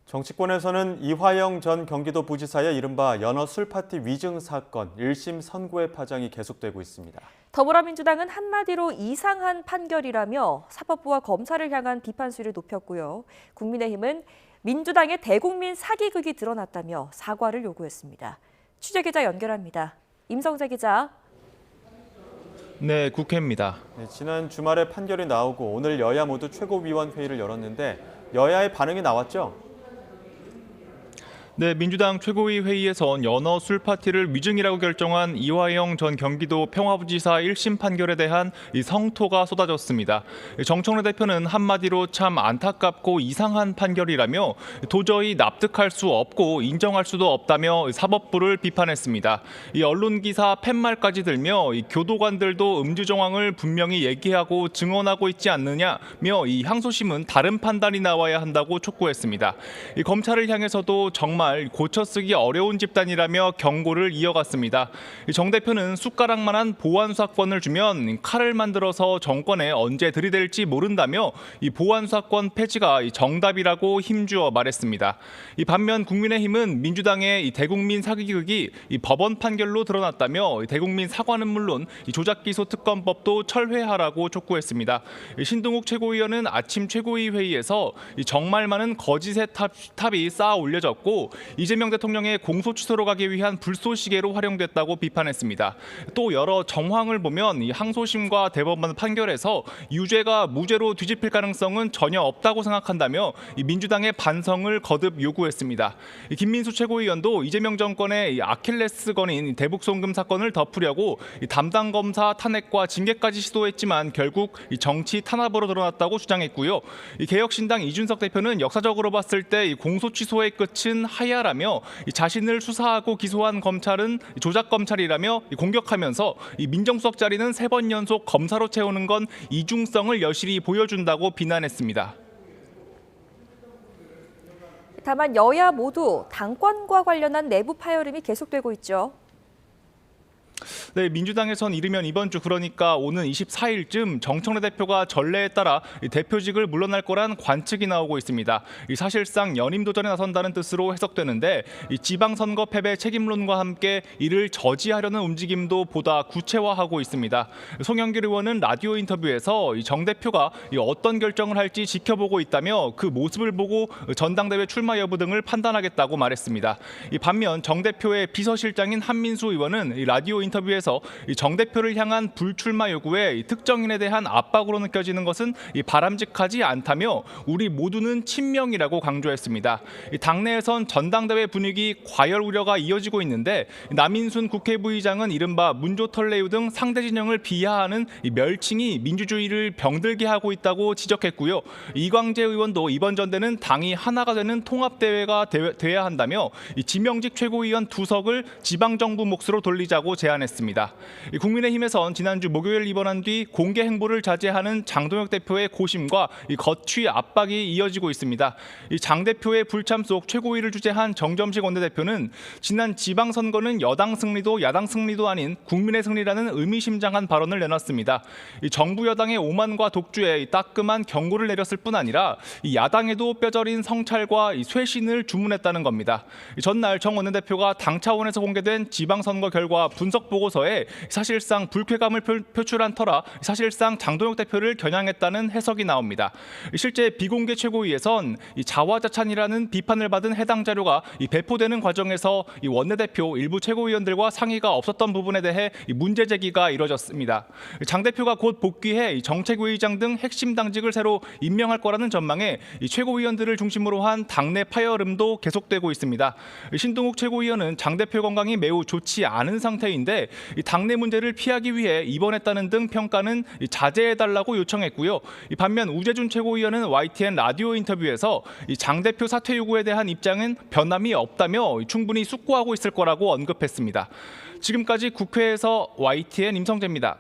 정치권에서는 이화영 전 경기도부지사의 이른바 연어 술파티 위증 사건 1심 선고의 파장이 계속되고 있습니다. 더불어민주당은 한마디로 이상한 판결이라며 사법부와 검사를 향한 비판 수위를 높였고요. 국민의힘은 민주당의 대국민 사기극이 드러났다며 사과를 요구했습니다. 취재기자 연결합니다. 임성재 기자. 네, 국회입니다. 지난 주말에 판결이 나오고 오늘 여야 모두 최고위원회의를 열었는데 여야의 반응이 나왔죠? 네, 민주당 최고위 회의에선 연어 술 파티를 위증이라고 결정한 이화영 전 경기도 평화부지사 1심 판결에 대한 성토가 쏟아졌습니다. 정청래 대표는 한마디로 참 안타깝고 이상한 판결이라며 도저히 납득할 수 없고 인정할 수도 없다며 사법부를 비판했습니다. 이 언론 기사 팻말까지 들며 교도관들도 음주 정황을 분명히 얘기하고 증언하고 있지 않느냐며 이 항소심은 다른 판단이 나와야 한다고 촉구했습니다. 이 검찰을 향해서도 정말 고쳐쓰기 어려운 집단이라며 경고를 이어갔습니다. 정 대표는 숟가락만한 보안 수사권을 주면 칼을 만들어서 정권에 언제 들이댈지 모른다며 이 보안 수사권 폐지가 정답이라고 힘주어 말했습니다. 이 반면 국민의힘은 민주당의 이 대국민 사기극이 이 법원 판결로 드러났다며 대국민 사과는 물론 이 조작기소 특검법도 철회하라고 촉구했습니다. 신동욱 최고위원은 아침 최고위 회의에서 이 정말 많은 거짓의 탑이 쌓아 올려졌고 이재명 대통령의 공소 취소로 가기 위한 불쏘시개로 활용됐다고 비판했습니다. 또 여러 정황을 보면 이 항소심과 대법원 판결에서 유죄가 무죄로 뒤집힐 가능성은 전혀 없다고 생각한다며 이 민주당의 반성을 거듭 요구했습니다. 김민수 최고위원도 이재명 정권의 아킬레스건인 대북송금 사건을 덮으려고 담당 검사 탄핵과 징계까지 시도했지만 결국 정치 탄압으로 드러났다고 주장했고요. 개혁신당 이준석 대표는 역사적으로 봤을 때 공소 취소의 끝은 하야라며 자신을 수사하고 기소한 검찰은 조작 검찰이라며 공격하면서 민정수석 자리는 3번 연속 검사로 채우는 건 이중성을 여실히 보여준다고 비난했습니다. 다만 여야 모두 당권과 관련한 내부 파열음이 계속되고 있죠. 네, 민주당에선 이르면 이번 주 그러니까 오는 24일쯤 정청래 대표가 전례에 따라 대표직을 물러날 거란 관측이 나오고 있습니다. 사실상 연임 도전에 나선다는 뜻으로 해석되는데 지방선거 패배 책임론과 함께 이를 저지하려는 움직임도 보다 구체화하고 있습니다. 송영길 의원은 라디오 인터뷰에서 정 대표가 어떤 결정을 할지 지켜보고 있다며 그 모습을 보고 전당대회 출마 여부 등을 판단하겠다고 말했습니다. 반면 정 대표의 비서실장인 한민수 의원은 라디오 인터뷰에서 정 대표를 향한 불출마 요구에 특정인에 대한 압박으로 느껴지는 것은 바람직하지 않다며 우리 모두는 친명이라고 강조했습니다. 당내에선 전당대회 분위기 과열 우려가 이어지고 있는데 남인순 국회부의장은 이른바 문조털레유 등 상대 진영을 비하하는 멸칭이 민주주의를 병들게 하고 있다고 지적했고요. 이광재 의원도 이번 전대는 당이 하나가 되는 통합대회가 돼야 한다며 지명직 최고위원 2석을 지방정부 몫으로 돌리자고 제안했습니다. 국민의힘에선 지난주 목요일 입원한 뒤 공개 행보를 자제하는 장동혁 대표의 고심과 거취 압박이 이어지고 있습니다. 장 대표의 불참 속 최고위를 주재한 정점식 원내대표는 지난 지방선거는 여당 승리도 야당 승리도 아닌 국민의 승리라는 의미심장한 발언을 내놨습니다. 정부 여당의 오만과 독주에 따끔한 경고를 내렸을 뿐 아니라 야당에도 뼈저린 성찰과 쇄신을 주문했다는 겁니다. 전날 정 원내대표가 당 차원에서 공개된 지방선거 결과 분석 보고서에 사실상 불쾌감을 표출한 터라 사실상 장동혁 대표를 겨냥했다는 해석이 나옵니다. 실제 비공개 최고위에선 자화자찬이라는 비판을 받은 해당 자료가 배포되는 과정에서 원내대표 일부 최고위원들과 상의가 없었던 부분에 대해 문제 제기가 이뤄졌습니다. 장 대표가 곧 복귀해 정책위의장 등 핵심 당직을 새로 임명할 거라는 전망에 최고위원들을 중심으로 한 당내 파열음도 계속되고 있습니다. 신동욱 최고위원은 장 대표 건강이 매우 좋지 않은 상태인데 당내 문제를 피하기 위해 입원했다는 등 평가는 자제해달라고 요청했고요. 반면 우재준 최고위원은 YTN 라디오 인터뷰에서 장 대표 사퇴 요구에 대한 입장은 변함이 없다며 충분히 숙고하고 있을 거라고 언급했습니다. 지금까지 국회에서 YTN 임성재입니다.